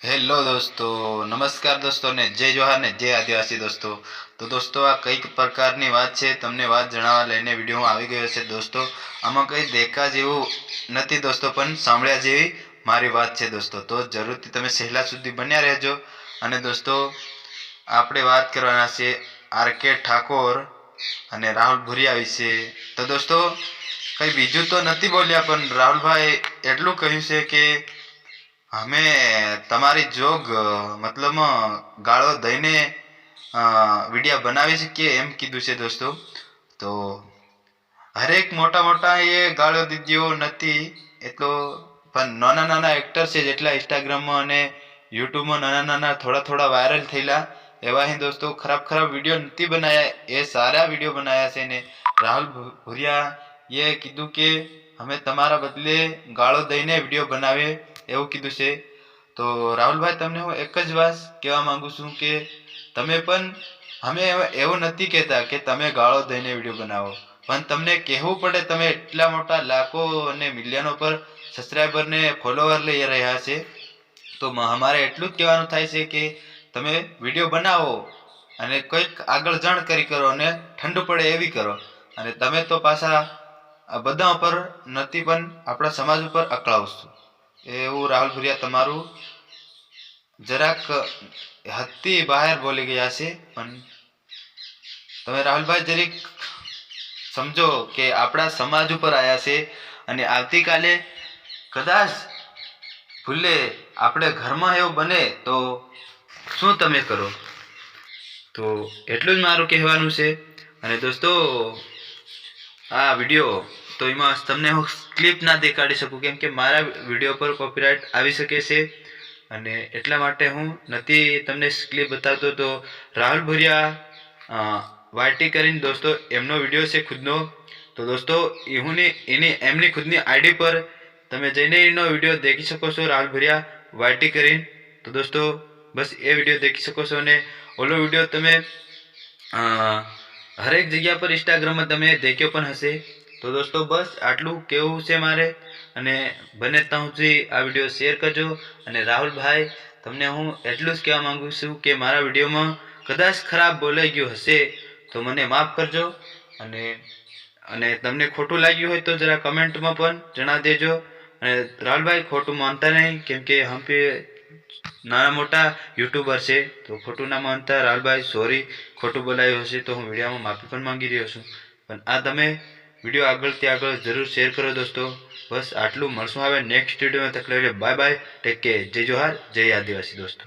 Hello દોસ્તો, નમસ્કાર દોસ્તો ને જય જોહાર ને જય આદિવાસી દોસ્તો. તો દોસ્તો આ કઈક પ્રકારની વાત છે, તમને વાત જણાવવા લઈને વિડીયો આવી ગયો છે દોસ્તો. આમાં કંઈ દેખા જેવું નથી દોસ્તો, પણ સાંભળ્યા જેવી મારી વાત છે દોસ્તો. તો જરૂરથી તમે છેલ્લા સુધી બન્યા રહેજો. અને દોસ્તો આપણે વાત કરવાના છે આર.કે. ઠાકોર અને રાહુલ ભુરિયા વિશે. તો દોસ્તો કંઈ બીજું તો નથી બોલ્યા, પણ રાહુલભાઈ એટલું કહ્યું છે કે અમે તમારી જોગ મતલબ ગાળો દઈને વિડીયો બનાવી શકીએ એમ કીધું છે દોસ્તો. તો હરેક મોટા મોટા એ ગાળો દીધો નથી એટલો, પણ નાના નાના એક્ટર છે જેટલા ઇન્સ્ટાગ્રામમાં અને યુટ્યુબમાં નાના નાના થોડા થોડા વાયરલ થયેલા એવા હી દોસ્તો ખરાબ ખરાબ વિડીયો નથી બનાયા, એ સારા વિડીયો બનાવ્યા છે. ને રાહુલ ભુરિયા એ કીધું કે અમે તમારા બદલે ગાળો દઈને વિડીયો બનાવીએ એવું કીધું છે. તો રાહુલભાઈ તમને હું એક જ વાત કહેવા માંગુ છું કે તમે પણ, અમે એવું નથી કહેતા કે તમે ગાળો દઈને વિડીયો બનાવો, પણ તમને કહેવું પડે. તમે એટલા મોટા લાખો અને મિલિયનો પર સબસ્ક્રાઈબર ને ફોલોવર લઈ રહ્યા છે, તો અમારે એટલું જ કહેવાનું થાય છે કે તમે વિડીયો બનાવો અને કંઈક આગળ જાણકારી કરો અને ઠંડુ પડે એવી કરો. અને તમે તો પાછા બધા ઉપર નથી પણ આપણા સમાજ ઉપર અકળાવશો. એવું રાહુલ ભુરિયા તમારું જરાક હદથી બહાર બોલી ગયા છે. પણ તમે રાહુલભાઈ જરીક સમજો કે આપણા સમાજ ઉપર આવ્યા છે અને આવતીકાલે કદાચ ભૂલે આપણે ઘરમાં એવું બને તો શું તમે કરો? તો એટલું જ મારું કહેવાનું છે. અને દોસ્તો આ વિડીયો તો એમાં તમને હું ક્લિપ ના દેખાડી શકું, કેમ કે મારા વિડીયો પર કોપીરાઇટ આવી શકે છે, અને એટલા માટે હું નથી તમને ક્લિપ બતાવતો. તો રાહુલ ભુરિયા વાયટી કરીને દોસ્તો એમનો વિડીયો છે ખુદનો. તો દોસ્તો એમની ખુદની આઈડી પર તમે જઈને એનો વિડીયો દેખી શકો છો, રાહુલ ભુરિયા વાયટી કરીને. તો દોસ્તો બસ એ વિડીયો દેખી શકો છો. અને ઓલો વિડીયો તમે હરેક જગ્યા પર ઇન્સ્ટાગ્રામમાં તમે દેખ્યો પણ હશે. તો દોસ્તો બસ આટલું કહેવું છે મારે. અને બને ત્યાં સુધી આ વિડીયો શેર કરજો. અને રાહુલભાઈ તમને હું એટલું જ કહેવા માંગુ છું કે મારા વિડીયોમાં કદાચ ખરાબ બોલાઈ ગયું હશે તો મને માફ કરજો. અને તમને ખોટું લાગ્યું હોય તો જરા કમેન્ટમાં પણ જણાવી દેજો. અને રાહુલભાઈ ખોટું માનતા નહીં, કેમ કે હમ નાના મોટા યુટ્યુબર છે, તો ખોટું ના માનતા. રાહુલભાઈ સોરી, ખોટું બોલાયું હશે તો હું વિડીયોમાં માફી પણ માંગી રહ્યો છું. પણ આ તમે વિડીયો આગળથી આગળ જરૂર શેર કરો દોસ્તો. બસ આટલું. મળશું હવે નેક્સ્ટ વિડીયોમાં. તક લઈને બાય બાય, ટેક કેર, જય જોહાર, જય આદિવાસી દોસ્તો.